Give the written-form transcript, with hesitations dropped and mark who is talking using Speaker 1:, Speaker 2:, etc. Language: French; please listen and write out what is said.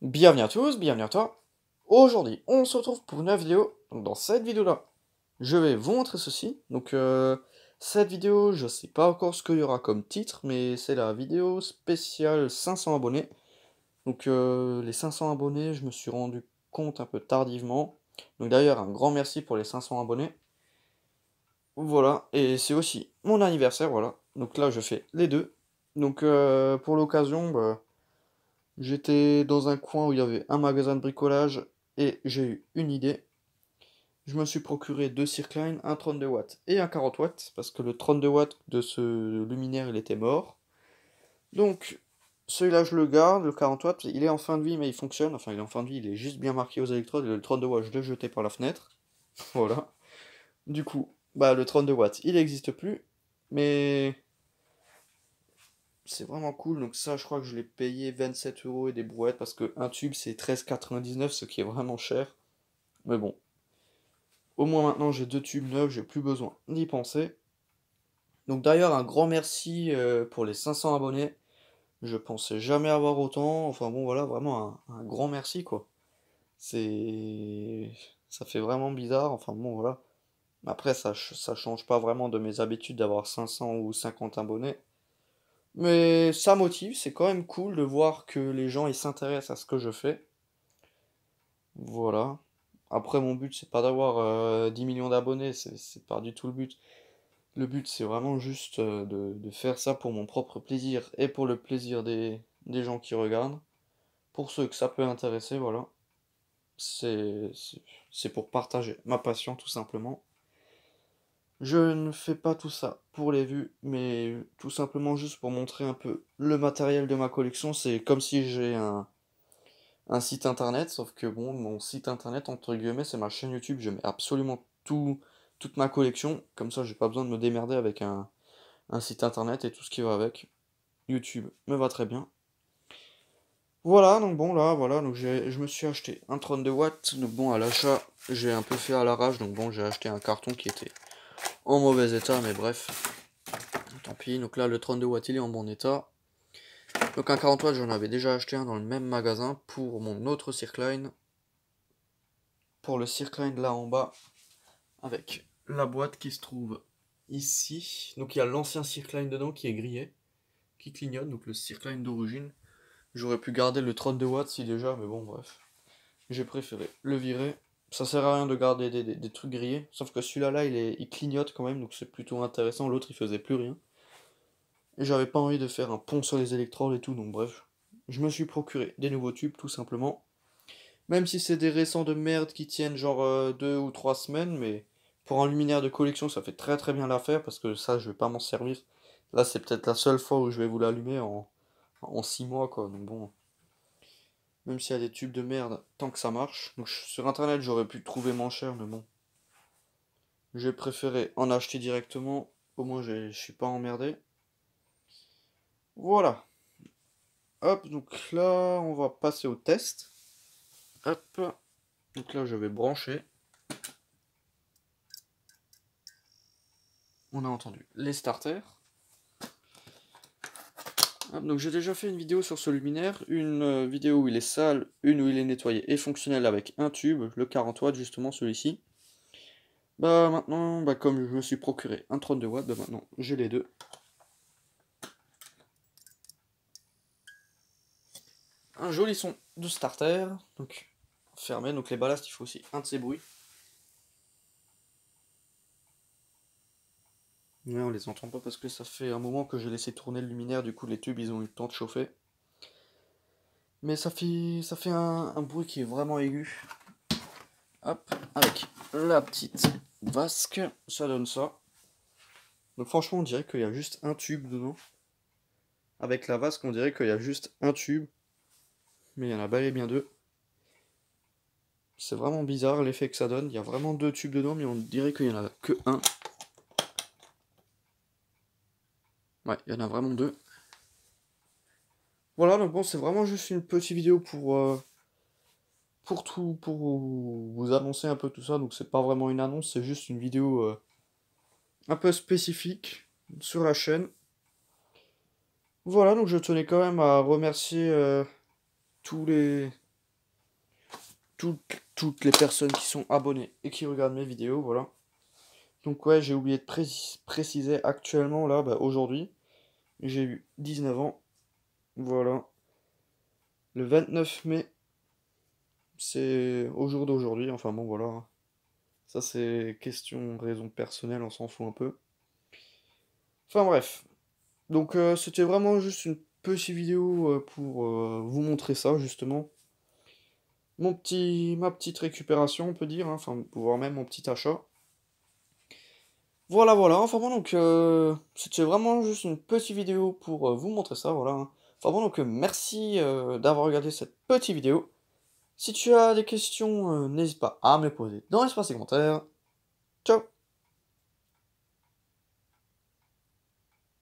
Speaker 1: Bienvenue à tous, bienvenue à toi. Aujourd'hui, on se retrouve pour une nouvelle vidéo. Donc dans cette vidéo-là, je vais vous montrer ceci. Donc cette vidéo, je sais pas encore ce qu'il y aura comme titre, mais c'est la vidéo spéciale 500 abonnés. Donc les 500 abonnés, je me suis rendu compte un peu tardivement. Donc d'ailleurs, un grand merci pour les 500 abonnés. Voilà, et c'est aussi mon anniversaire, voilà. Donc là, je fais les deux. Donc pour l'occasion, bah, j'étais dans un coin où il y avait un magasin de bricolage et j'ai eu une idée. Je me suis procuré deux Circline, un 32 watts et un 40 watts parce que le 32 watts de ce luminaire il était mort. Donc celui-là je le garde, le 40 watts il est en fin de vie mais il fonctionne. Enfin il est en fin de vie, il est juste bien marqué aux électrodes et le 32 watts je l'ai jeté par la fenêtre. Voilà. Du coup, bah le 32 watts il n'existe plus mais c'est vraiment cool, donc ça je crois que je l'ai payé 27 € et des brouettes parce que un tube c'est 13,99 ce qui est vraiment cher. Mais bon, au moins maintenant j'ai deux tubes neufs, j'ai plus besoin d'y penser. Donc d'ailleurs un grand merci pour les 500 abonnés. Je pensais jamais avoir autant, enfin bon voilà, vraiment un grand merci quoi. C'est... Ça fait vraiment bizarre, enfin bon voilà. Après ça change pas vraiment de mes habitudes d'avoir 500 ou 50 abonnés. Mais ça motive, c'est quand même cool de voir que les gens ils s'intéressent à ce que je fais. Voilà. Après mon but c'est pas d'avoir 10 millions d'abonnés, c'est pas du tout le but. Le but c'est vraiment juste de faire ça pour mon propre plaisir et pour le plaisir des gens qui regardent. Pour ceux que ça peut intéresser, voilà. C'est pour partager ma passion tout simplement. Je ne fais pas tout ça pour les vues, mais tout simplement juste pour montrer un peu le matériel de ma collection. C'est comme si j'ai un site internet, sauf que bon, mon site internet, entre guillemets, c'est ma chaîne YouTube. Je mets absolument toute ma collection. Comme ça, j'ai pas besoin de me démerder avec un site internet et tout ce qui va avec. YouTube me va très bien. Voilà, donc bon, là, voilà, donc je me suis acheté un 32 watts. Donc bon, à l'achat, j'ai un peu fait à l'arrache. Donc bon, j'ai acheté un carton qui était en mauvais état, mais bref, tant pis. Donc là, le 32 watts, il est en bon état. Donc un 40 watts, j'en avais déjà acheté un dans le même magasin pour mon autre Circline. Pour le Circline là en bas, avec la boîte qui se trouve ici. Donc il y a l'ancien Circline dedans qui est grillé, qui clignote, donc le Circline d'origine. J'aurais pu garder le 32 watts si déjà, mais bon bref. J'ai préféré le virer. Ça sert à rien de garder des trucs grillés, sauf que celui-là là, il clignote quand même, donc c'est plutôt intéressant. L'autre il faisait plus rien. Et j'avais pas envie de faire un pont sur les électrodes et tout, donc bref. Je me suis procuré des nouveaux tubes tout simplement. Même si c'est des récents de merde qui tiennent genre 2 ou 3 semaines, mais pour un luminaire de collection, ça fait très très bien l'affaire parce que ça, je vais pas m'en servir. Là, c'est peut-être la seule fois où je vais vous l'allumer en 6 mois, quoi. Donc bon, même s'il y a des tubes de merde, tant que ça marche. Donc sur internet, j'aurais pu trouver moins cher, mais bon. J'ai préféré en acheter directement. Au moins, je suis pas emmerdé. Voilà. Hop, donc là, on va passer au test. Hop. Donc là, je vais brancher. On a entendu les starters. Donc j'ai déjà fait une vidéo sur ce luminaire, une vidéo où il est sale, une où il est nettoyé et fonctionnel avec un tube, le 40 watts justement celui-ci. Bah maintenant, bah, comme je me suis procuré un 32 watts, bah maintenant j'ai les deux. Un joli son de starter, donc fermé, donc les ballasts il faut aussi un de ces bruits. Ouais, on les entend pas parce que ça fait un moment que j'ai laissé tourner le luminaire, du coup les tubes ils ont eu le temps de chauffer. Mais ça fait un bruit qui est vraiment aigu. Hop, avec la petite vasque, ça donne ça. Donc franchement, on dirait qu'il y a juste un tube dedans. Avec la vasque, on dirait qu'il y a juste un tube. Mais il y en a bel et bien deux. C'est vraiment bizarre l'effet que ça donne. Il y a vraiment deux tubes dedans, mais on dirait qu'il n'y en a que un. Ouais, il y en a vraiment deux. Voilà, donc bon, c'est vraiment juste une petite vidéo pour vous annoncer un peu tout ça. Donc c'est pas vraiment une annonce, c'est juste une vidéo un peu spécifique sur la chaîne. Voilà, donc je tenais quand même à remercier tous les toutes les personnes qui sont abonnées et qui regardent mes vidéos, voilà. Donc ouais, j'ai oublié de préciser actuellement, là, bah, aujourd'hui, j'ai eu 19 ans, voilà. Le 29 mai, c'est au jour d'aujourd'hui, enfin bon, voilà. Ça, c'est question, raison personnelle, on s'en fout un peu. Enfin bref. Donc c'était vraiment juste une petite vidéo pour vous montrer ça, justement. Ma petite récupération, on peut dire, hein, enfin, voire même mon petit achat. Voilà, voilà, enfin bon, donc, c'était vraiment juste une petite vidéo pour vous montrer ça, voilà, hein. Enfin bon, donc, merci d'avoir regardé cette petite vidéo. Si tu as des questions, n'hésite pas à me les poser dans l'espace des commentaires. Ciao!